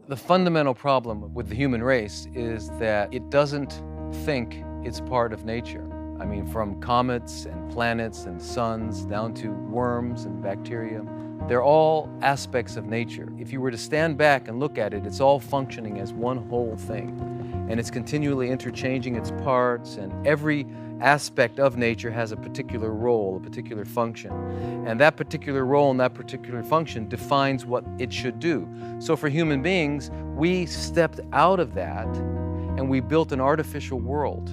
The fundamental problem with the human race is that it doesn't think it's part of nature. I mean, from comets and planets and suns down to worms and bacteria, they're all aspects of nature. If you were to stand back and look at it, it's all functioning as one whole thing. And it's continually interchanging its parts, and every aspect of nature has a particular role, a particular function. And that particular role and that particular function defines what it should do. So for human beings, we stepped out of that and we built an artificial world.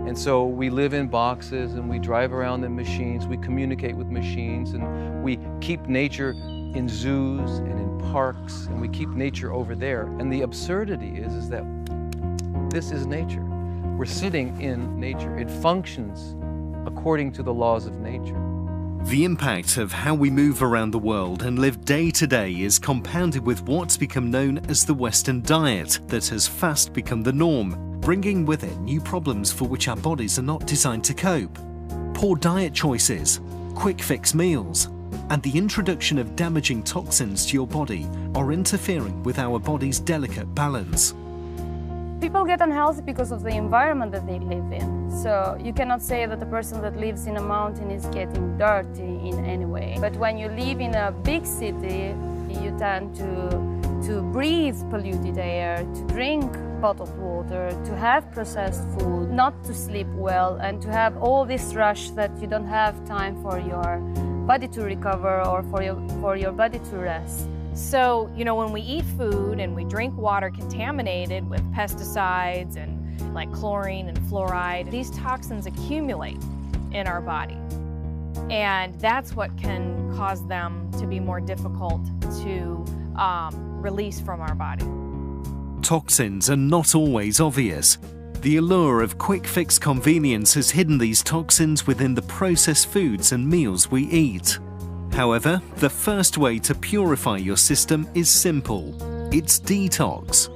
And so we live in boxes and we drive around in machines, we communicate with machines, and we keep nature in zoos and in parks, and we keep nature over there. And the absurdity is that this is nature. We're sitting in nature. It functions according to the laws of nature. The impact of how we move around the world and live day to day is compounded with what's become known as the Western diet that has fast become the norm, bringing with it new problems for which our bodies are not designed to cope. Poor diet choices, quick fix meals, and the introduction of damaging toxins to your body are interfering with our body's delicate balance. People get unhealthy because of the environment that they live in. So you cannot say that the person that lives in a mountain is getting dirty in any way. But when you live in a big city, you tend to breathe polluted air, to drink bottled water, to have processed food, not to sleep well, and to have all this rush that you don't have time for your body to recover or for your body to rest. So, when we eat food and we drink water contaminated with pesticides and like chlorine and fluoride, these toxins accumulate in our body. And that's what can cause them to be more difficult to release from our body. Toxins are not always obvious. The allure of quick fix convenience has hidden these toxins within the processed foods and meals we eat. However, the first way to purify your system is simple. It's detox.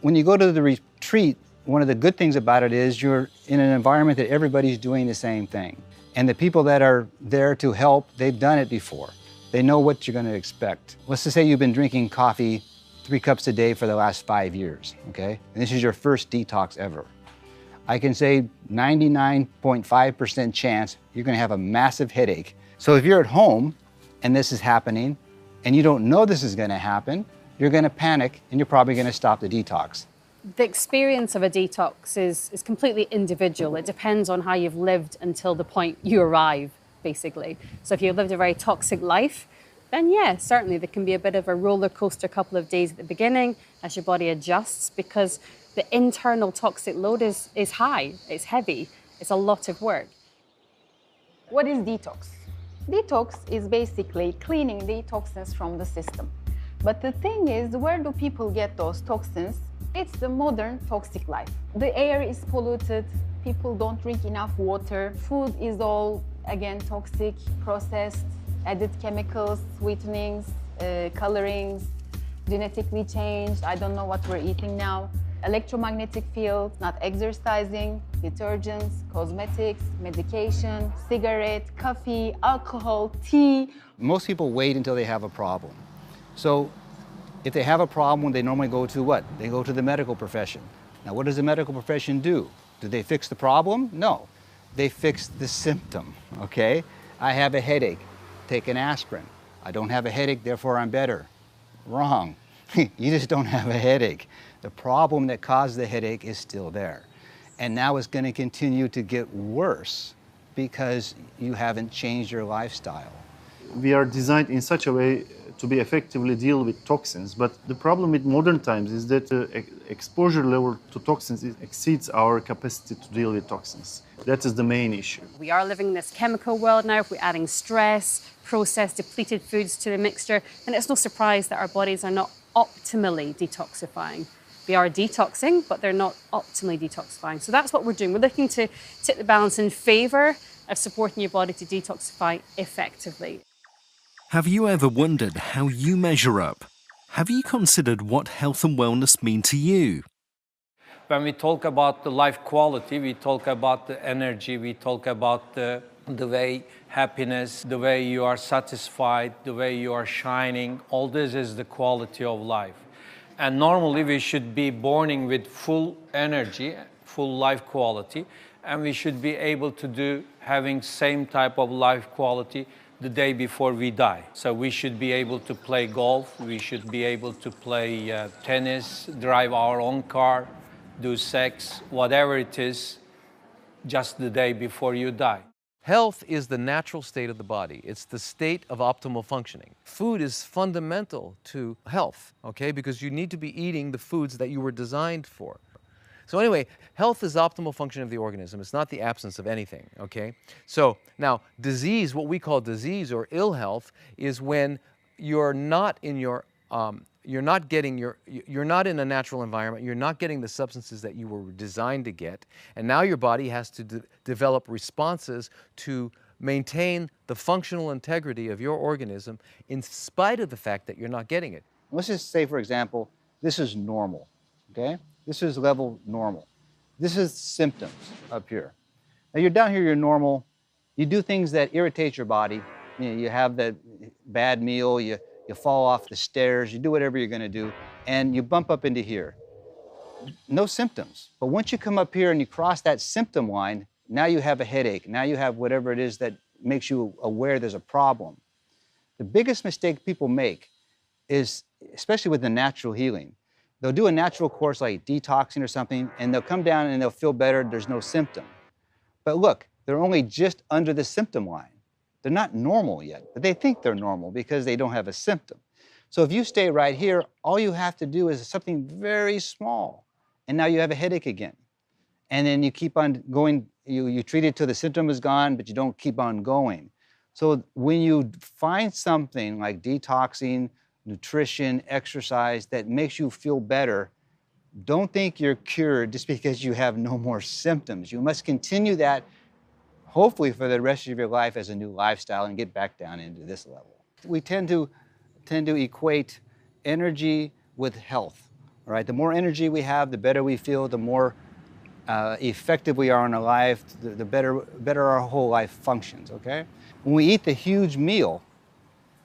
When you go to the retreat, one of the good things about it is you're in an environment that everybody's doing the same thing. And the people that are there to help, they've done it before. They know what you're going to expect. Let's just say you've been drinking coffee 3 cups a day for the last 5 years, okay? And this is your first detox ever. I can say 99.5% chance you're going to have a massive headache. So if you're at home and this is happening and you don't know this is going to happen, you're going to panic and you're probably going to stop the detox. The experience of a detox is completely individual. It depends on how you've lived until the point you arrive, basically. So if you've lived a very toxic life, then yeah, certainly there can be a bit of a roller coaster couple of days at the beginning as your body adjusts, because the internal toxic load is high, it's heavy, it's a lot of work. What is detox? Detox is basically cleaning the toxins from the system. But the thing is, where do people get those toxins? It's the modern toxic life. The air is polluted, people don't drink enough water, food is all, again, toxic, processed, added chemicals, sweetenings, colorings, genetically changed, I don't know what we're eating now. Electromagnetic field, not exercising, detergents, cosmetics, medication, cigarette, coffee, alcohol, tea. Most people wait until they have a problem. So if they have a problem, they normally go to what? They go to the medical profession. Now, what does the medical profession do? Do they fix the problem? No. They fix the symptom, okay? I have a headache, take an aspirin. I don't have a headache, therefore I'm better. Wrong. You just don't have a headache. The problem that caused the headache is still there. And now it's going to continue to get worse because you haven't changed your lifestyle. We are designed in such a way to be effectively deal with toxins, but the problem with modern times is that the exposure level to toxins exceeds our capacity to deal with toxins. That is the main issue. We are living in this chemical world now. If we're adding stress, processed, depleted foods to the mixture, then it's no surprise that our bodies are not optimally detoxifying. We are detoxing, but they're not optimally detoxifying. So that's what we're doing. We're looking to tip the balance in favour of supporting your body to detoxify effectively. Have you ever wondered how you measure up? Have you considered what health and wellness mean to you? When we talk about the life quality, we talk about the energy, we talk about the way happiness, the way you are satisfied, the way you are shining. All this is the quality of life. And normally we should be born with full energy, full life quality, and we should be able to do having same type of life quality the day before we die. So we should be able to play golf, we should be able to play tennis, drive our own car, do sex, whatever it is, just the day before you die. Health is the natural state of the body. It's the state of optimal functioning. Food is fundamental to health, okay? Because you need to be eating the foods that you were designed for. So anyway, health is optimal function of the organism. It's not the absence of anything, okay? So now, disease, what we call disease or ill health, is when you're not in your you're not in a natural environment, you're not getting the substances that you were designed to get, and now your body has to develop responses to maintain the functional integrity of your organism in spite of the fact that you're not getting it. Let's just say, for example, this is normal, okay? This is level normal. This is symptoms up here. Now you're down here, you're normal, you do things that irritate your body, you have that bad meal, you fall off the stairs, you do whatever you're going to do, and you bump up into here. No symptoms. But once you come up here and you cross that symptom line, now you have a headache. Now you have whatever it is that makes you aware there's a problem. The biggest mistake people make is, especially with the natural healing, they'll do a natural course like detoxing or something, and they'll come down and they'll feel better, there's no symptom. But look, they're only just under the symptom line. They're not normal yet, but they think they're normal because they don't have a symptom. So if you stay right here, all you have to do is something very small, and now you have a headache again. And then you keep on going, you treat it till the symptom is gone, but you don't keep on going. So when you find something like detoxing, nutrition, exercise that makes you feel better, don't think you're cured just because you have no more symptoms. You must continue that, hopefully for the rest of your life, as a new lifestyle and get back down into this level. We tend to equate energy with health, all right? The more energy we have, the better we feel, the more effective we are in our life, the better our whole life functions, okay? When we eat the huge meal,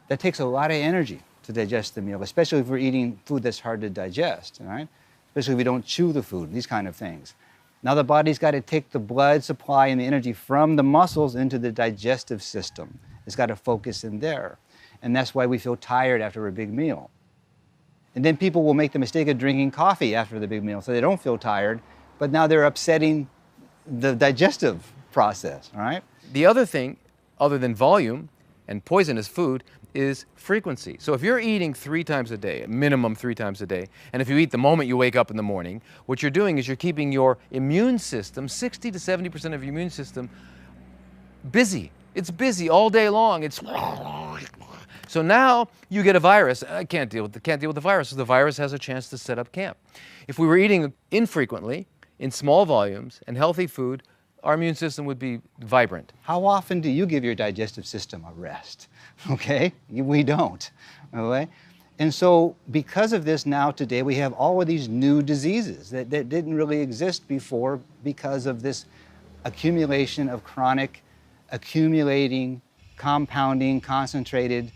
that takes a lot of energy to digest the meal, especially if we're eating food that's hard to digest, all right? Especially if we don't chew the food, these kind of things. Now the body's got to take the blood supply and the energy from the muscles into the digestive system. It's got to focus in there. And that's why we feel tired after a big meal. And then people will make the mistake of drinking coffee after the big meal so they don't feel tired, but now they're upsetting the digestive process, all right? The other thing, other than volume and poisonous food, is frequency. So if you're eating 3 times a day, minimum 3 times a day, and if you eat the moment you wake up in the morning, what you're doing is you're keeping your immune system, 60 to 70% of your immune system, busy. It's busy all day long. It's so now you get a virus. I can't deal with the virus. So the virus has a chance to set up camp. If we were eating infrequently, in small volumes, and healthy food, our immune system would be vibrant. How often do you give your digestive system a rest? Okay, we don't, okay? And so because of this now today, we have all of these new diseases that didn't really exist before because of this accumulation of chronic, accumulating, compounding, concentrated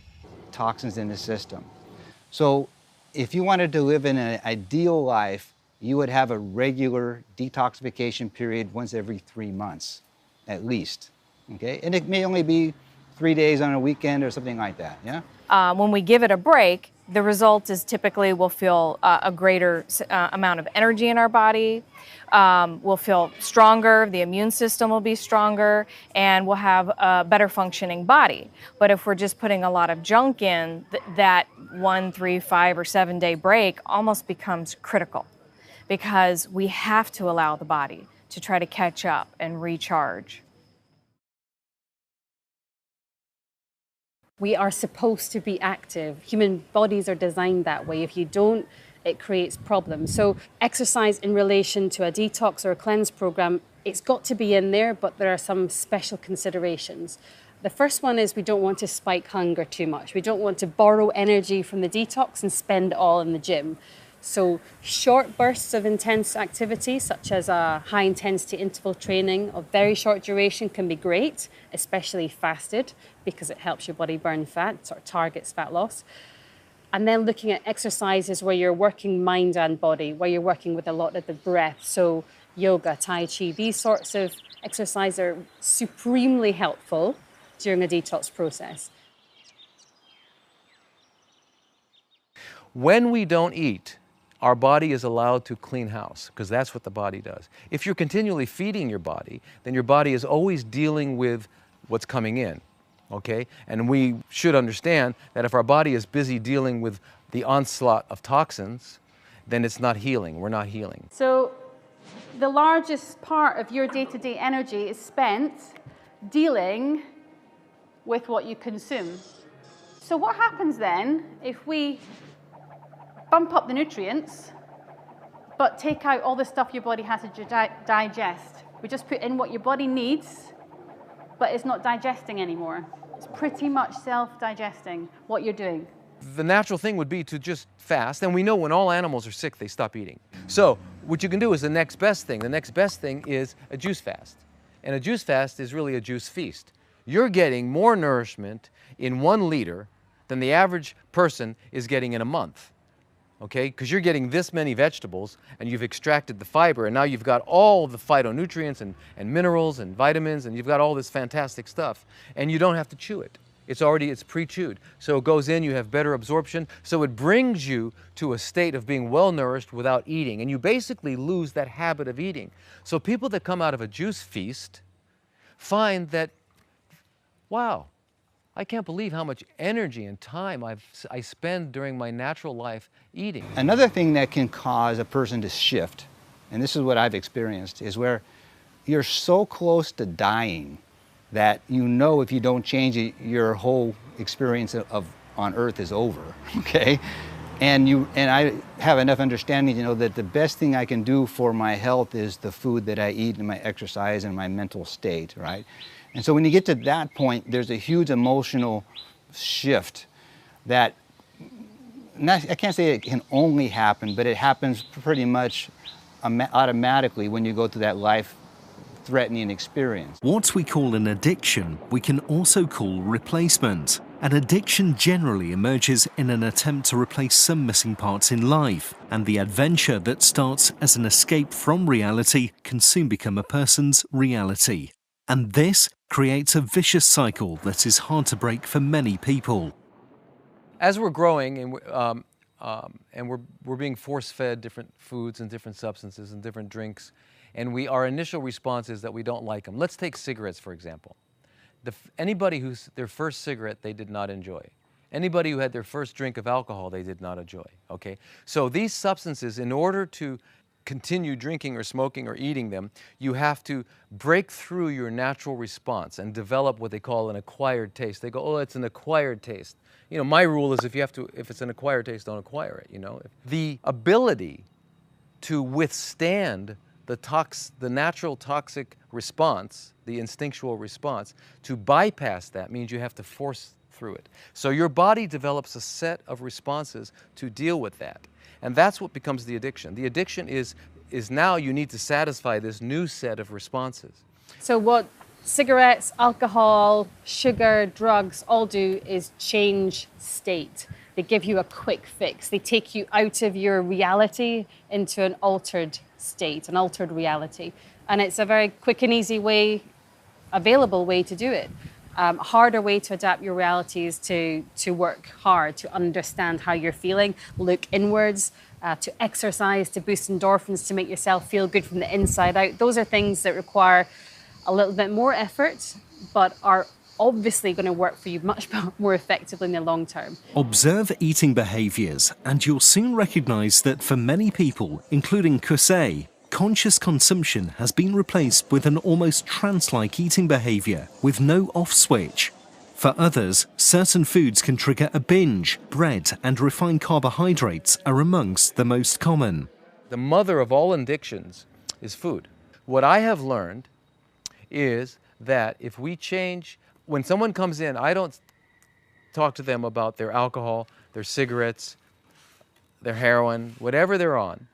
toxins in the system. So if you wanted to live in an ideal life, you would have a regular detoxification period once every 3 months, at least, okay? And it may only be 3 days on a weekend or something like that, yeah? When we give it a break, the result is typically we'll feel a greater amount of energy in our body, we'll feel stronger, the immune system will be stronger, and we'll have a better functioning body. But if we're just putting a lot of junk in, that 1, 3, 5, or 7 day break almost becomes critical, because we have to allow the body to try to catch up and recharge. We are supposed to be active. Human bodies are designed that way. If you don't, it creates problems. So exercise in relation to a detox or a cleanse program, it's got to be in there, but there are some special considerations. The first one is we don't want to spike hunger too much. We don't want to borrow energy from the detox and spend it all in the gym. So short bursts of intense activity, such as a high intensity interval training of very short duration, can be great, especially fasted, because it helps your body burn fat, sort of targets fat loss. And then looking at exercises where you're working mind and body, where you're working with a lot of the breath. So yoga, Tai Chi, these sorts of exercises are supremely helpful during a detox process. When we don't eat, our body is allowed to clean house, because that's what the body does. If you're continually feeding your body, then your body is always dealing with what's coming in, okay? And we should understand that if our body is busy dealing with the onslaught of toxins, then it's not healing. We're not healing. So the largest part of your day-to-day energy is spent dealing with what you consume. So what happens then if we bump up the nutrients, but take out all the stuff your body has to digest? We just put in what your body needs, but it's not digesting anymore. It's pretty much self-digesting what you're doing. The natural thing would be to just fast, and we know when all animals are sick, they stop eating. So what you can do is the next best thing. The next best thing is a juice fast. And a juice fast is really a juice feast. You're getting more nourishment in 1 liter than the average person is getting in a month. Okay, because you're getting this many vegetables and you've extracted the fiber, and now you've got all the phytonutrients and minerals and vitamins, and you've got all this fantastic stuff, and you don't have to chew it. It's pre-chewed. So it goes in, you have better absorption, so it brings you to a state of being well-nourished without eating, and you basically lose that habit of eating. So people that come out of a juice feast find that, wow, I can't believe how much energy and time I spend during my natural life eating. Another thing that can cause a person to shift, and this is what I've experienced, is where you're so close to dying that you know if you don't change it, your whole experience on earth is over, okay? And I have enough understanding to know that the best thing I can do for my health is the food that I eat and my exercise and my mental state, right? And so when you get to that point, there's a huge emotional shift that, I can't say it can only happen, but it happens pretty much automatically when you go through that life-threatening experience. What we call an addiction, we can also call replacement. An addiction generally emerges in an attempt to replace some missing parts in life, and the adventure that starts as an escape from reality can soon become a person's reality. And this creates a vicious cycle that is hard to break for many people. As we're growing and we're being force-fed different foods and different substances and different drinks, and our initial response is that we don't like them. Let's take cigarettes, for example. Anybody who's their first cigarette they did not enjoy. Anybody who had their first drink of alcohol they did not enjoy, okay? So these substances, in order to continue drinking or smoking or eating them, you have to break through your natural response and develop what they call an acquired taste. They go, oh, it's an acquired taste. You know, my rule is if it's an acquired taste, don't acquire it, you know. The ability to withstand the natural toxic response, the instinctual response, to bypass that means you have to force through it. So your body develops a set of responses to deal with that. And that's what becomes the addiction. The addiction is now you need to satisfy this new set of responses. So what cigarettes, alcohol, sugar, drugs all do is change state. They give you a quick fix. They take you out of your reality into an altered state, an altered reality. And it's a very quick and easy way, available way to do it. Harder way to adapt your reality is to work hard, to understand how you're feeling, look inwards, to exercise, to boost endorphins, to make yourself feel good from the inside out. Those are things that require a little bit more effort, but are obviously going to work for you much more effectively in the long term. Observe eating behaviours, and you'll soon recognise that for many people, including Kusei, conscious consumption has been replaced with an almost trance-like eating behaviour with no off switch. For others, certain foods can trigger a binge. Bread and refined carbohydrates are amongst the most common. The mother of all addictions is food. What I have learned is that if we change, when someone comes in, I don't talk to them about their alcohol, their cigarettes, their heroin, whatever they're on.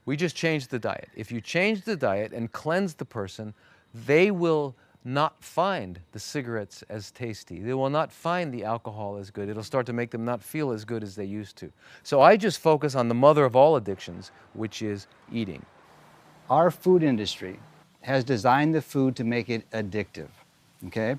We just change the diet. If you change the diet and cleanse the person, they will not find the cigarettes as tasty. They will not find the alcohol as good. It'll start to make them not feel as good as they used to. So I just focus on the mother of all addictions, which is eating. Our food industry has designed the food to make it addictive, okay?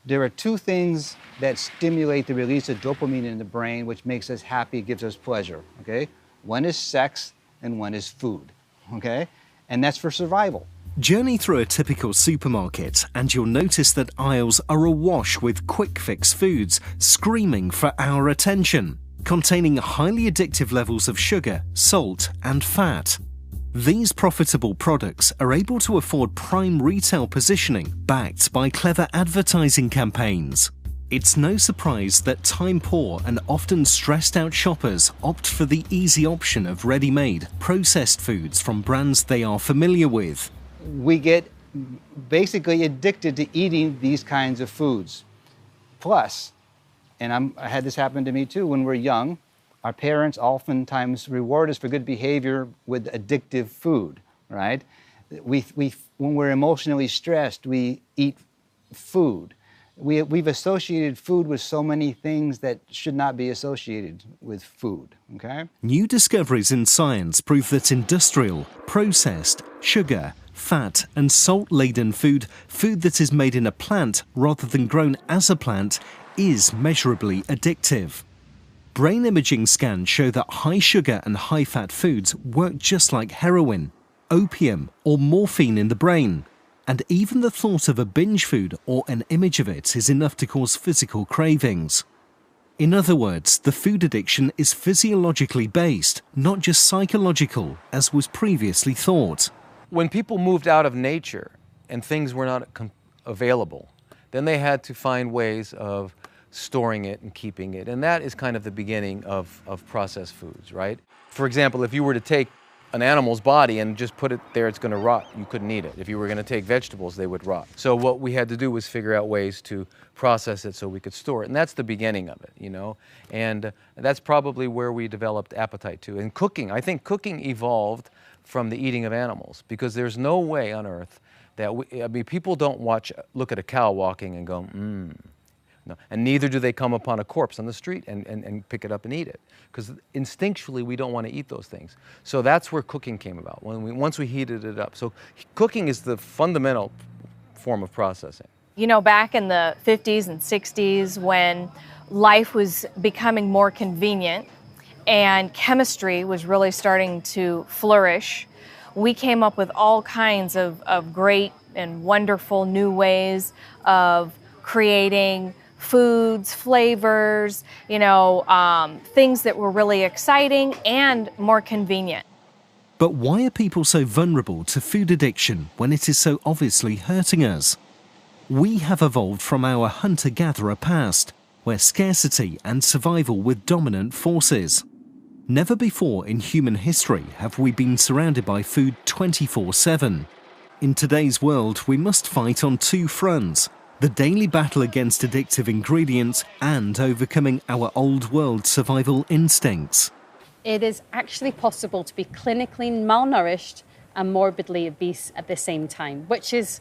There are two things that stimulate the release of dopamine in the brain, which makes us happy, gives us pleasure, okay? One is sex and one is food, okay? And that's for survival. Journey through a typical supermarket and you'll notice that aisles are awash with quick fix foods screaming for our attention, containing highly addictive levels of sugar, salt and fat. These profitable products are able to afford prime retail positioning backed by clever advertising campaigns. It's no surprise that time-poor and often stressed-out shoppers opt for the easy option of ready-made, processed foods from brands they are familiar with. We get basically addicted to eating these kinds of foods. Plus, and I had this happen to me too, when we're young, our parents oftentimes reward us for good behavior with addictive food, right? When we're emotionally stressed, we eat food. We've associated food with so many things that should not be associated with food, okay? New discoveries in science prove that industrial, processed, sugar, fat and salt-laden food that is made in a plant rather than grown as a plant, is measurably addictive. Brain imaging scans show that high sugar and high fat foods work just like heroin, opium or morphine in the brain. And even the thought of a binge food or an image of it is enough to cause physical cravings. In other words, the food addiction is physiologically based, not just psychological, as was previously thought. When people moved out of nature and things were not available, then they had to find ways of storing it and keeping it. And that is kind of the beginning of processed foods, right? For example, if you were to take an animal's body and just put it there, it's going to rot. You couldn't eat it. If you were going to take vegetables, they would rot. So what we had to do was figure out ways to process it so we could store it. And that's the beginning of it, you know? And that's probably where we developed appetite too. And cooking, I think cooking evolved from the eating of animals, because there's no way on earth that people don't look at a cow walking and go, no. And neither do they come upon a corpse on the street and pick it up and eat it, because instinctually we don't want to eat those things. So that's where cooking came about, once we heated it up. So cooking is the fundamental form of processing. You know, back in the 50s and 60s, when life was becoming more convenient and chemistry was really starting to flourish, we came up with all kinds of great and wonderful new ways of creating foods, flavors, you know, things that were really exciting and more convenient. But why are people so vulnerable to food addiction when it is so obviously hurting us? We have evolved from our hunter-gatherer past, where scarcity and survival were dominant forces. Never before in human history have we been surrounded by food 24/7. In today's world, we must fight on two fronts: the daily battle against addictive ingredients and overcoming our old world survival instincts. It is actually possible to be clinically malnourished and morbidly obese at the same time, which is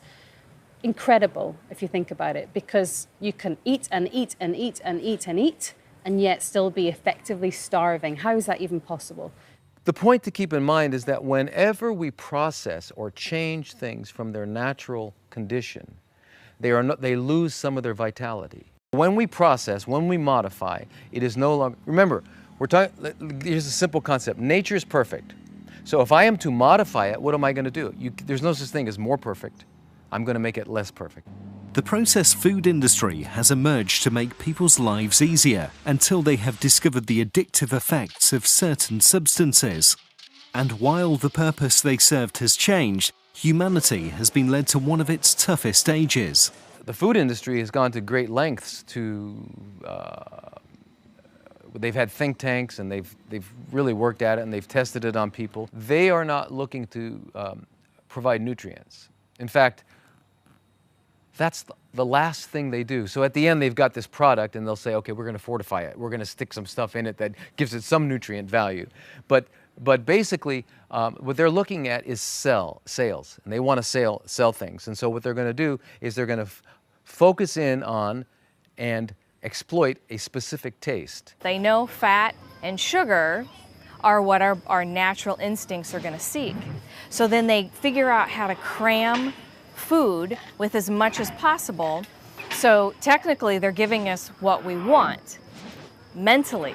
incredible if you think about it, because you can eat and eat and eat and eat and eat and yet still be effectively starving. How is that even possible? The point to keep in mind is that whenever we process or change things from their natural condition, they lose some of their vitality. When we process, when we modify, it is no longer, remember, here's a simple concept. Nature is perfect. So if I am to modify it, what am I going to do? There's no such thing as more perfect. I'm going to make it less perfect. The processed food industry has emerged to make people's lives easier until they have discovered the addictive effects of certain substances. And while the purpose they served has changed, humanity has been led to one of its toughest ages. The food industry has gone to great lengths to, they've had think tanks and they've really worked at it and they've tested it on people. They are not looking to provide nutrients. In fact, that's the last thing they do. So at the end, they've got this product and they'll say, okay, we're going to fortify it. We're going to stick some stuff in it that gives it some nutrient value. But But basically, what they're looking at is sales, and they want to sell things. And so what they're going to do is they're going to focus in on and exploit a specific taste. They know fat and sugar are what our natural instincts are going to seek. So then they figure out how to cram food with as much as possible. So technically they're giving us what we want. Mentally,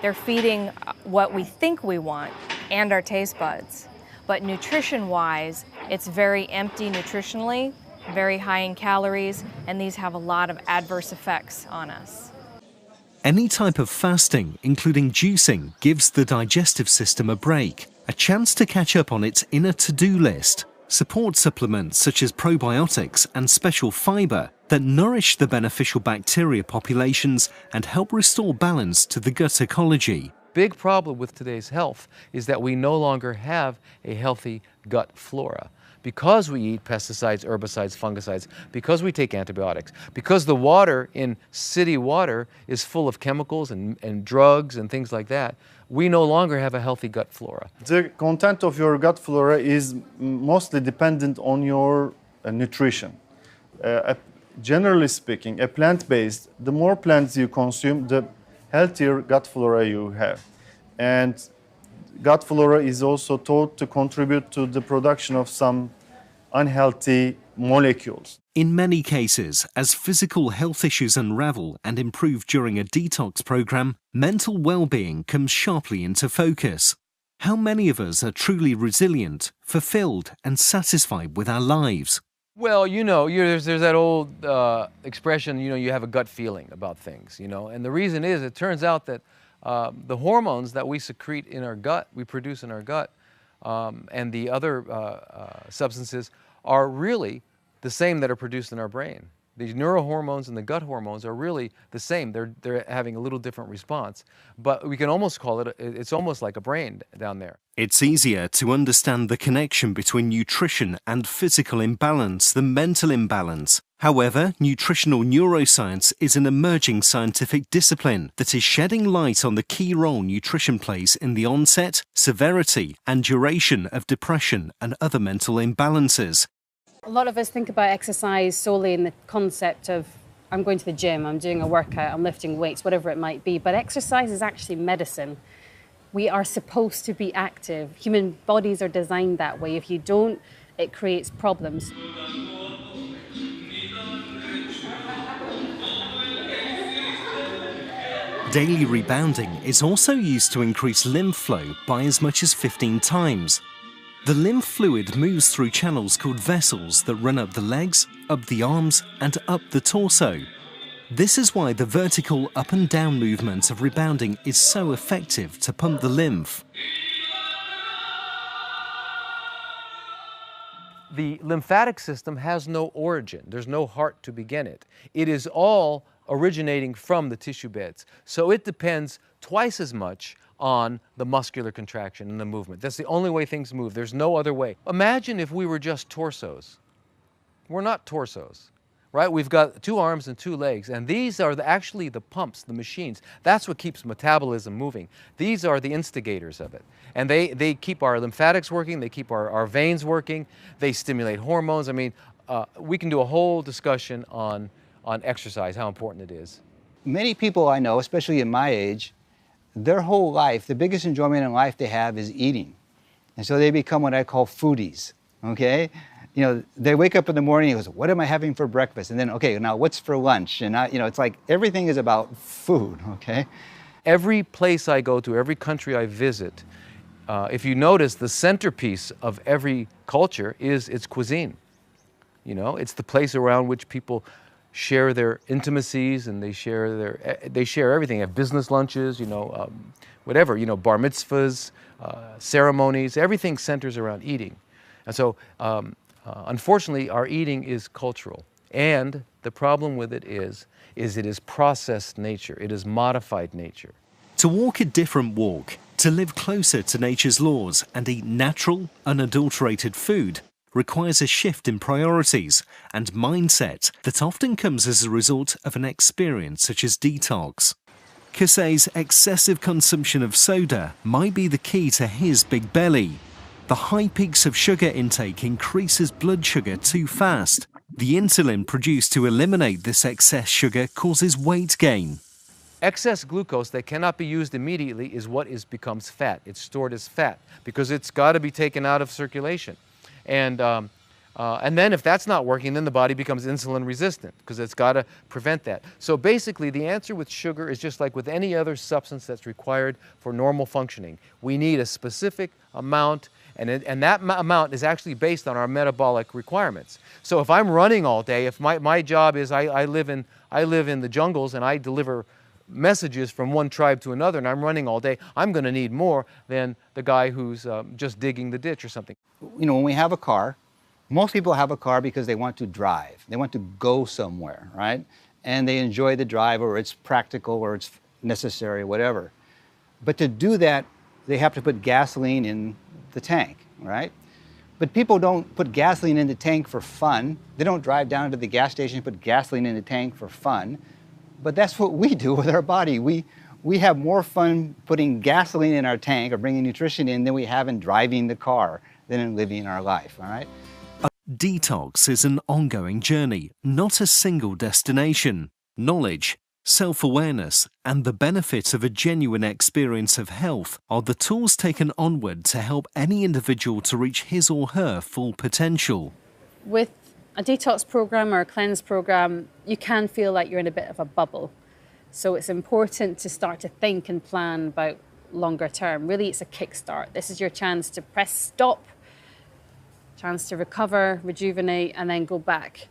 they're feeding what we think we want and our taste buds. But nutrition-wise, it's very empty nutritionally, very high in calories, and these have a lot of adverse effects on us. Any type of fasting, including juicing, gives the digestive system a break, a chance to catch up on its inner to-do list. Support supplements such as probiotics and special fibre that nourish the beneficial bacteria populations and help restore balance to the gut ecology. Big problem with today's health is that we no longer have a healthy gut flora. Because we eat pesticides, herbicides, fungicides, because we take antibiotics, because the water in city water is full of chemicals and drugs and things like that, we no longer have a healthy gut flora. The content of your gut flora is mostly dependent on your nutrition. Generally speaking, a plant-based, the more plants you consume, the healthier gut flora you have. And gut flora is also thought to contribute to the production of some unhealthy molecules. In many cases, as physical health issues unravel and improve during a detox program, mental well-being comes sharply into focus. How many of us are truly resilient, fulfilled, and satisfied with our lives? Well, there's that old expression, you have a gut feeling about things, and the reason is it turns out that the hormones that we secrete in our gut, we produce in our gut, and the other substances are really the same that are produced in our brain. The neurohormones and the gut hormones are really the same. They're having a little different response, but we can almost call it's almost like a brain down there. It's easier to understand the connection between nutrition and physical imbalance than mental imbalance. However, nutritional neuroscience is an emerging scientific discipline that is shedding light on the key role nutrition plays in the onset, severity, and duration of depression and other mental imbalances. A lot of us think about exercise solely in the concept of I'm going to the gym, I'm doing a workout, I'm lifting weights, whatever it might be, but exercise is actually medicine. We are supposed to be active. Human bodies are designed that way. If you don't, it creates problems. Daily rebounding is also used to increase lymph flow by as much as 15 times. The lymph fluid moves through channels called vessels that run up the legs, up the arms, and up the torso. This is why the vertical up and down movement of rebounding is so effective to pump the lymph. The lymphatic system has no origin. There's no heart to begin it. It is all originating from the tissue beds. So it depends twice as much on the muscular contraction and the movement. That's the only way things move. There's no other way. Imagine if we were just torsos. We're not torsos, right? We've got 2 arms and 2 legs, and these are actually the pumps, the machines. That's what keeps metabolism moving. These are the instigators of it. And they keep our lymphatics working, they keep our veins working, they stimulate hormones. I mean, we can do a whole discussion on exercise, how important it is. Many people I know, especially in my age, their whole life, the biggest enjoyment in life they have is eating. And so they become what I call foodies, okay? They wake up in the morning and goes, what am I having for breakfast? And then, okay, now what's for lunch? And, it's like everything is about food, okay? Every place I go to, every country I visit, if you notice, the centerpiece of every culture is its cuisine. It's the place around which people share their intimacies, and they share everything. They have business lunches, whatever, bar mitzvahs, ceremonies, everything centers around eating. And so, unfortunately, our eating is cultural. And the problem with it is it is processed nature. It is modified nature. To walk a different walk, to live closer to nature's laws and eat natural, unadulterated food requires a shift in priorities and mindset that often comes as a result of an experience such as detox. Kasey's excessive consumption of soda might be the key to his big belly. The high peaks of sugar intake increases blood sugar too fast. The insulin produced to eliminate this excess sugar causes weight gain. Excess glucose that cannot be used immediately is what becomes fat. It's stored as fat because it's got to be taken out of circulation. And then if that's not working, then the body becomes insulin resistant because it's got to prevent that. So basically the answer with sugar is just like with any other substance that's required for normal functioning. We need a specific amount, and that amount is actually based on our metabolic requirements. So if I'm running all day, if my job is I live in the jungles and I deliver messages from one tribe to another and I'm running all day, I'm going to need more than the guy who's just digging the ditch or something. You know, when we have a car, most people have a car because they want to drive. They want to go somewhere, right? And they enjoy the drive, or it's practical, or it's necessary, whatever. But to do that, they have to put gasoline in the tank, right? But people don't put gasoline in the tank for fun. They don't drive down to the gas station and put gasoline in the tank for fun. But that's what we do with our body. We have more fun putting gasoline in our tank or bringing nutrition in than we have in driving the car, than in living our life, all right? Detox is an ongoing journey, not a single destination. Knowledge, self-awareness, and the benefits of a genuine experience of health are the tools taken onward to help any individual to reach his or her full potential. With a detox program or a cleanse program, you can feel like you're in a bit of a bubble. So it's important to start to think and plan about longer term. Really, it's a kickstart. This is your chance to press stop, chance to recover, rejuvenate, and then go back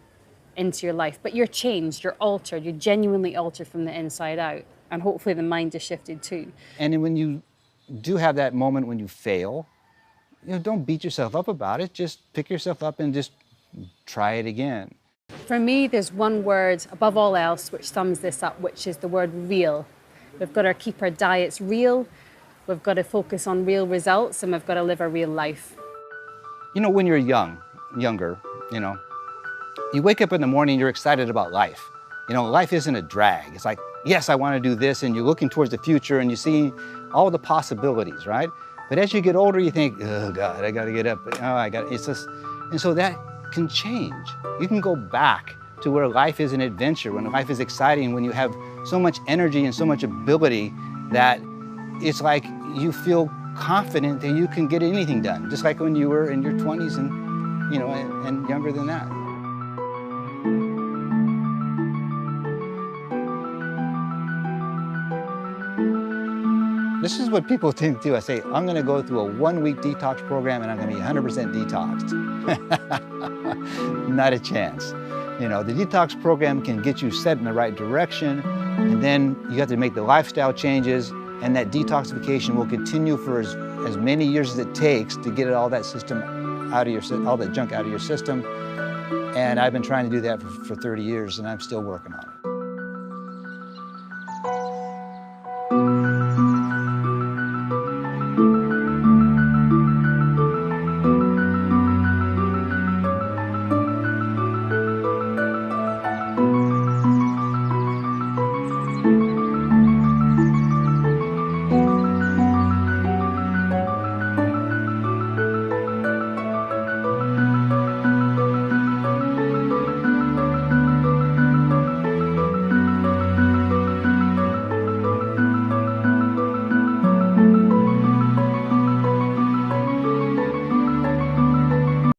into your life. But you're changed, you're altered, you're genuinely altered from the inside out. And hopefully the mind is shifted too. And when you do have that moment when you fail, you know, don't beat yourself up about it. Just pick yourself up and just try it again. For me, there's one word above all else which sums this up, which is the word real. We've got to keep our diets real, we've got to focus on real results, and we've got to live a real life. You know, when you're younger, you know, you wake up in the morning, you're excited about life. You know, life isn't a drag. It's like, yes, I want to do this, and you're looking towards the future, and you see all the possibilities, right? But as you get older, you think, oh God, I got to get up. Oh, it's just, and so that can change. You can go back to where life is an adventure, when life is exciting, when you have so much energy and so much ability that it's like you feel confident that you can get anything done, just like when you were in your 20s and, you know, and younger than that. This is what people think too. I say, I'm going to go through a 1-week detox program and I'm going to be 100% detoxed. Not a chance. You know, the detox program can get you set in the right direction, and then you have to make the lifestyle changes, and that detoxification will continue for as many years as it takes to get all that system out of your, all that junk out of your system. And I've been trying to do that for 30 years, and I'm still working on it.